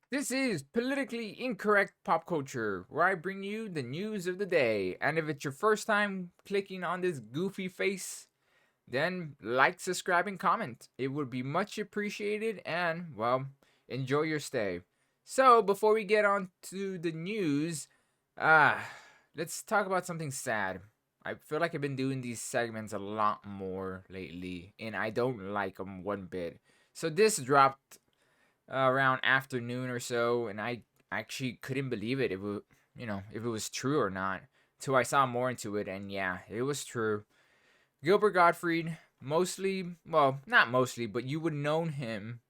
This is Politically Incorrect Pop Culture, where I bring you the news of the day. And if it's your first time clicking on this goofy face, then like, subscribe, and comment. It would be much appreciated, and, well, enjoy your stay. So, before we get on to the news, ah, let's talk about something sad. I feel like I've been doing these segments a lot more lately, and I don't like them one bit. So, this dropped around afternoon or so, and I actually couldn't believe it. If it, if it was true or not, till I saw more into it, and yeah, it was true. Gilbert Gottfried, mostly, well, not mostly, but you would know him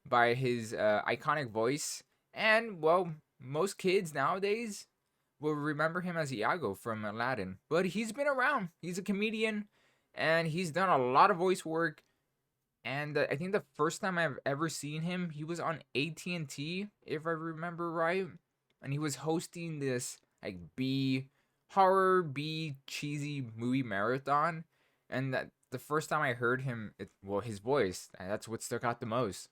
by his iconic voice, and well, most kids nowadays will remember him as Iago from Aladdin. But he's been around. He's a comedian, and he's done a lot of voice work, and I think the first time I've ever seen him, he was on AT&T, if I remember right, and he was hosting this like B horror B cheesy movie marathon, and that the first time I heard him, his voice, that's what stuck out the most.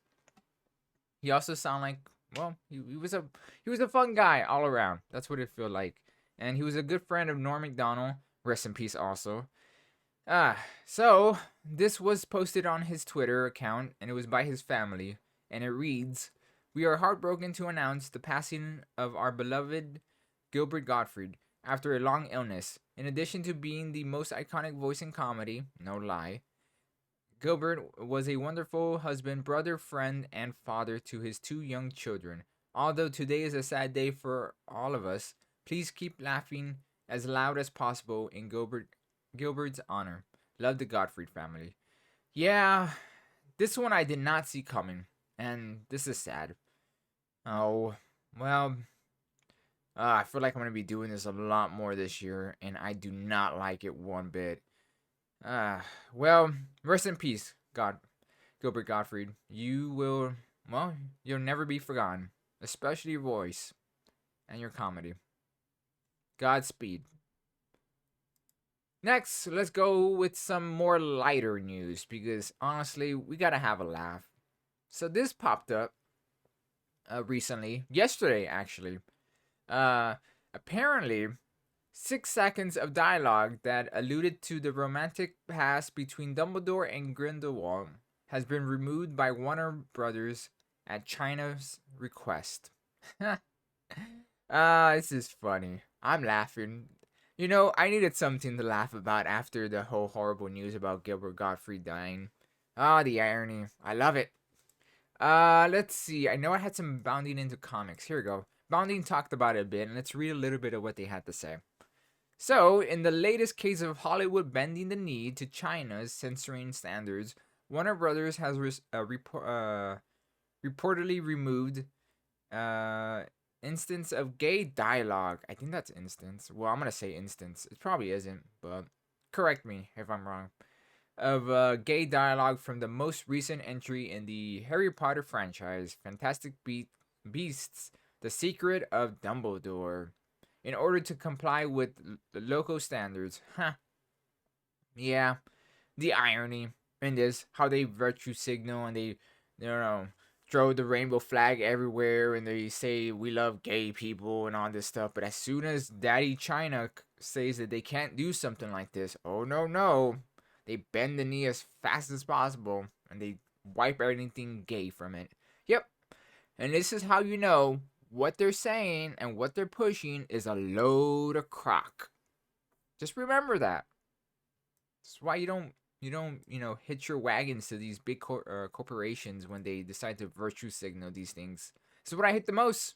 He also sounded like, well, he was a fun guy all around. That's what it felt like, and he was a good friend of Norm Macdonald. Rest in peace, also. So this was posted on his Twitter account, and it was by his family, and it reads, "We are heartbroken to announce the passing of our beloved Gilbert Gottfried after a long illness. In addition to being the most iconic voice in comedy, no lie, Gilbert was a wonderful husband, brother, friend, and father to his two young children. Although today is a sad day for all of us, please keep laughing as loud as possible in Gilbert's honor. Love the Gottfried family." Yeah, this one I did not see coming, and this is sad. Oh, well, I feel like I'm gonna be doing this a lot more this year, and I do not like it one bit. Uh, well, rest in peace, Gilbert Gottfried. You'll never be forgotten, especially your voice and your comedy. Godspeed. Next, let's go with some more lighter news because honestly, we gotta have a laugh. So this popped up recently, yesterday actually. Uh, Apparently, 6 seconds of dialogue that alluded to the romantic past between Dumbledore and Grindelwald has been removed by Warner Brothers at China's request. This is funny. I'm laughing. I needed something to laugh about after the whole horrible news about Gilbert Gottfried dying. The irony. I love it. Let's see. I know I had some bounding into comics. Here we go. Bounding talked about it a bit, and let's read a little bit of what they had to say. So, in the latest case of Hollywood bending the knee to China's censoring standards, Warner Brothers has reportedly removed uh, instance of gay dialogue. I think that's instance. Well, I'm gonna say instance. It probably isn't, but correct me if I'm wrong. Of gay dialogue from the most recent entry in the Harry Potter franchise, Beasts: The Secret of Dumbledore, in order to comply with the local standards. Huh. Yeah, the irony in this, how they virtue signal and they, throw the rainbow flag everywhere and they say we love gay people and all this stuff. But as soon as Daddy China says that they can't do something like this, oh no, no. They bend the knee as fast as possible and they wipe anything gay from it. Yep. And this is how you know what they're saying and what they're pushing is a load of crock. Just remember that. That's why you don't hitch your wagons to these big corporations when they decide to virtue signal these things. This is what I hate the most.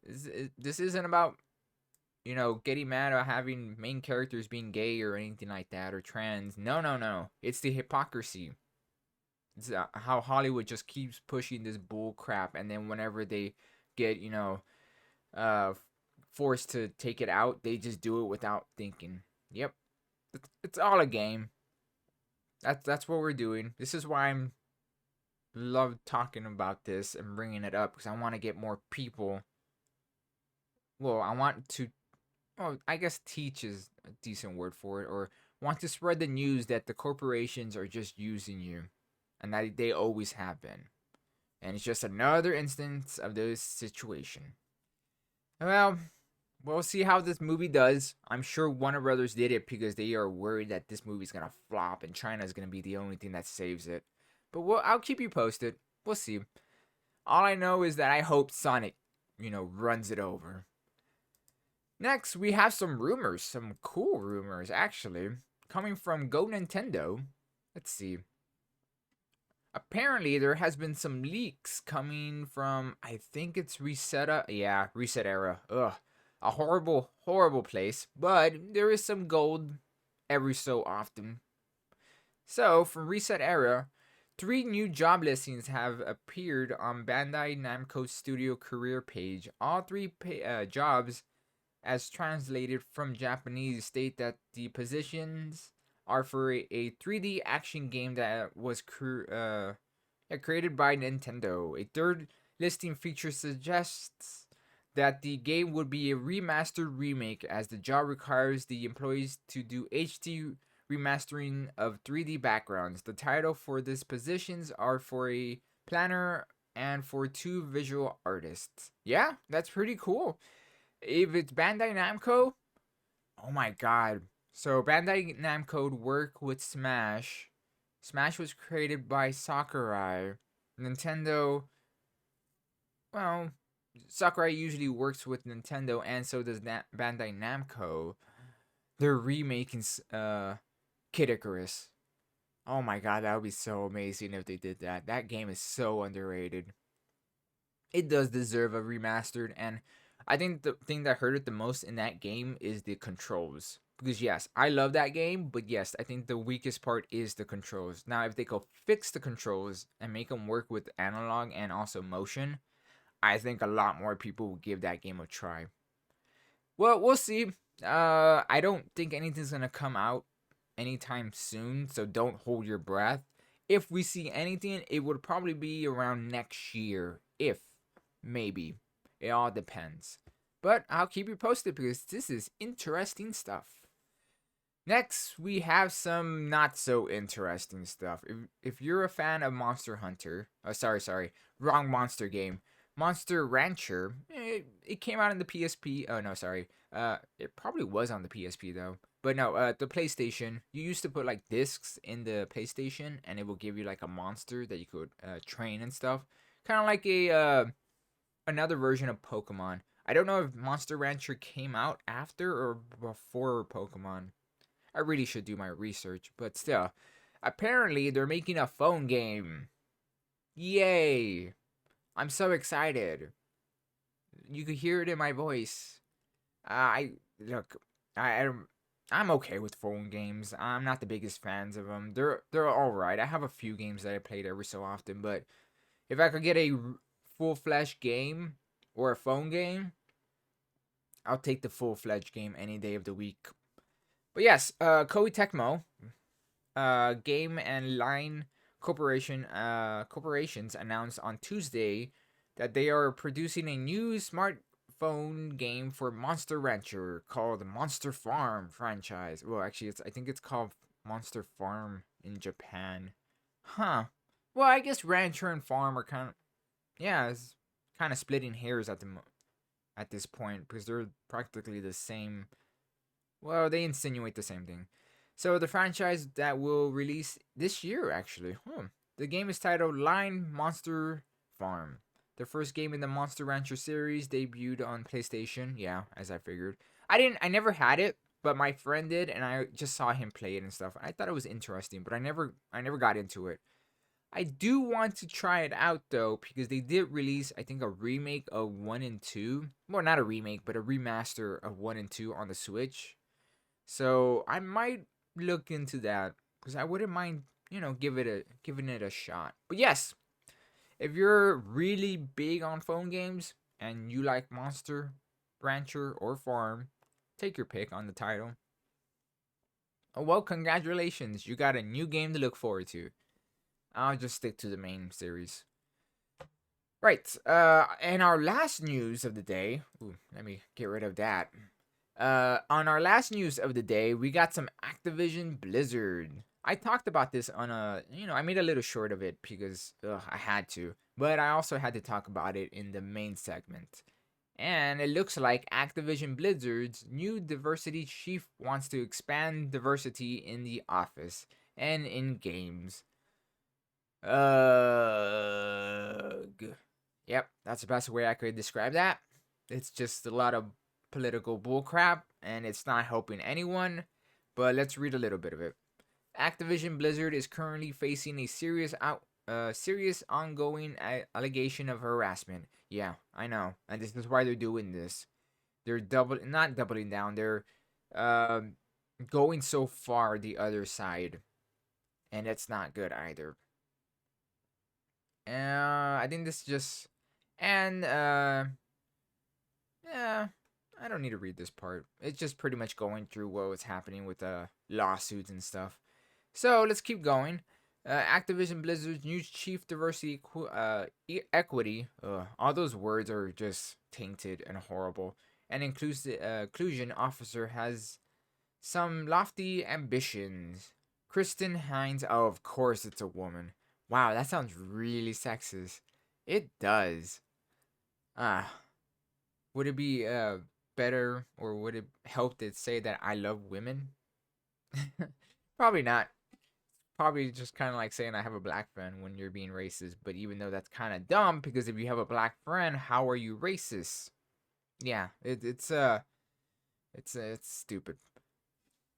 This isn't about getting mad at having main characters being gay or anything like that or trans. No, no, no. It's the hypocrisy. It's how Hollywood just keeps pushing this bull crap, and then whenever they get uh forced to take it out, they just do it without thinking. Yep, it's all a game. That's what we're doing. This is why I'm love talking about this and bringing it up because I want to get more people. Well, I want to. Well, I guess teach is a decent word for it, or want to spread the news that the corporations are just using you, and that they always have been. And it's just another instance of this situation. Well, we'll see how this movie does. I'm sure Warner Brothers did it because they are worried that this movie's gonna flop and China's gonna be the only thing that saves it. But I'll keep you posted. We'll see. All I know is that I hope Sonic, runs it over. Next, we have some rumors, some cool rumors actually, coming from Go Nintendo. Let's see. Apparently, there has been some leaks coming from, I think it's Reset Era. Ugh, a horrible, horrible place, but there is some gold every so often. So, from Reset Era, 3 new job listings have appeared on Bandai Namco's studio career page. All 3 jobs, as translated from Japanese, state that the positions are for a 3D action game that was created by Nintendo. A third listing feature suggests that the game would be a remastered remake, as the job requires the employees to do HD remastering of 3D backgrounds. The title for these positions are for a planner and for 2 visual artists. Yeah, that's pretty cool. If it's Bandai Namco, oh my god. So Bandai Namco work with Smash. Smash was created by Sakurai. Nintendo, well, Sakurai usually works with Nintendo, and so does Bandai Namco. They're remaking Kid Icarus. Oh my god, that would be so amazing if they did that. That game is so underrated. It does deserve a remastered, and I think the thing that hurt it the most in that game is the controls. Because yes, I love that game, but yes, I think the weakest part is the controls. Now, if they could fix the controls and make them work with analog and also motion, I think a lot more people will give that game a try. Well, we'll see. I don't think anything's gonna come out anytime soon, so don't hold your breath. If we see anything, it would probably be around next year. If, maybe. It all depends. But I'll keep you posted because this is interesting stuff. Next, we have some not so interesting stuff. If you're a fan of Monster Hunter, wrong monster game. Monster Rancher, it came out on the PSP. Oh no, sorry. It probably was on the PSP though. But no, the PlayStation. You used to put like discs in the PlayStation, and it will give you like a monster that you could train and stuff. Kind of like a another version of Pokemon. I don't know if Monster Rancher came out after or before Pokemon. I really should do my research, but still. Apparently, they're making a phone game. Yay! I'm so excited. You could hear it in my voice. I look, I'm okay with phone games. I'm not the biggest fans of them. They're all right. I have a few games that I played every so often, but if I could get a full-fledged game or a phone game, I'll take the full-fledged game any day of the week. But yes, Koei Tecmo, Game and Line corporations announced on Tuesday that they are producing a new smartphone game for Monster Rancher called Monster Farm franchise. Well, actually, I think it's called Monster Farm in Japan. Huh. Well, I guess Rancher and Farm are it's kind of splitting hairs at this point because they're practically the same. Well, they insinuate the same thing. So the franchise that will release this year, actually. The game is titled Line Monster Farm. The first game in the Monster Rancher series debuted on PlayStation. Yeah, as I figured. I never had it, but my friend did, and I just saw him play it and stuff. I thought it was interesting, but I never got into it. I do want to try it out though, because they did release, I think, a remake of 1 and 2. Well, not a remake, but a remaster of 1 and 2 on the Switch. So I might look into that because I wouldn't mind, giving it a shot. But yes, if you're really big on phone games and you like Monster Rancher or Farm, take your pick on the title. Oh well, congratulations, you got a new game to look forward to. I'll just stick to the main series. Right, and our last news of the day. Let me get rid of that. On our last news of the day, we got some Activision Blizzard. I talked about this on I made a little short of it because I had to. but I also had to talk about it in the main segment. And it looks like Activision Blizzard's new diversity chief wants to expand diversity in the office and in games. Yep, that's the best way I could describe that. It's just a lot of political bullcrap, and it's not helping anyone. But let's read a little bit of it. Activision Blizzard is currently facing a serious ongoing allegation of harassment. Yeah, I know, and this is why they're doing this. They're not doubling down. They're um going so far the other side, and it's not good either. I think this just and yeah, I don't need to read this part. It's just pretty much going through what was happening with lawsuits and stuff. So let's keep going. Activision Blizzard's new chief diversity equity. All those words are just tainted and horrible. And inclusion officer has some lofty ambitions. Kristen Hines. Oh, of course it's a woman. Wow, that sounds really sexist. It does. Ah, would it be better, or would it help to say that I love women? Probably not. Probably just kind of like saying I have a black friend when you're being racist. But even though that's kind of dumb, because if you have a black friend, how are you racist? Yeah, it's stupid.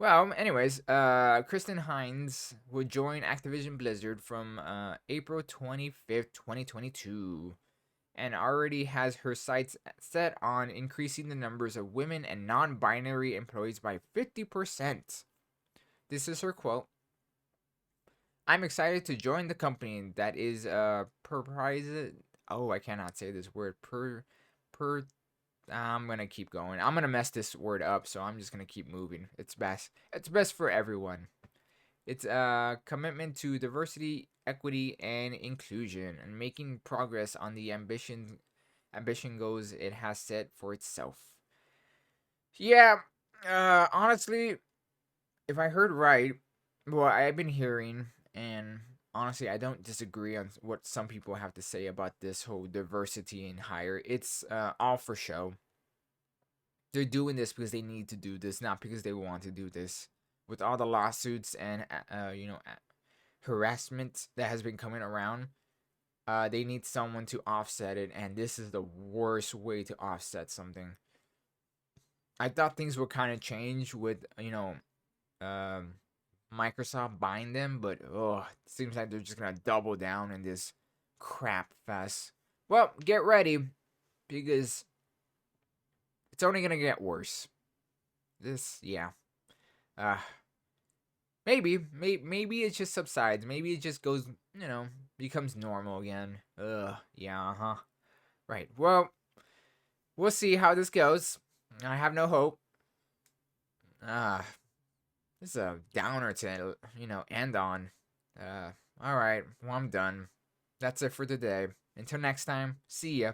Well, anyways, Kristen Hines would join Activision Blizzard from April 25th, 2022, and already has her sights set on increasing the numbers of women and non binary employees by 50%. This is her quote. I'm excited to join the company that is proprietary. Oh, I cannot say this word. Per. I'm gonna keep going. I'm gonna mess this word up, so I'm just gonna keep moving. It's best. It's best for everyone. It's a commitment to diversity, equity, and inclusion, and making progress on the ambition goals it has set for itself. Yeah. Honestly, if I heard right, well, I've been hearing, and honestly, I don't disagree on what some people have to say about this whole diversity and hire. It's all for show. They're doing this because they need to do this, not because they want to do this. With all the lawsuits and harassment that has been coming around, they need someone to offset it, and this is the worst way to offset something. I thought things would kind of change with um, Microsoft buying them, but it seems like they're just gonna double down in this crap fest. Well, get ready because it's only gonna get worse. Yeah. Uh maybe it just subsides. Maybe it just goes, becomes normal again. Yeah, uh-huh. Right. Well, we'll see how this goes. I have no hope. Ah, this is a downer to, end on. All right. Well, I'm done. That's it for today. Until next time, see ya.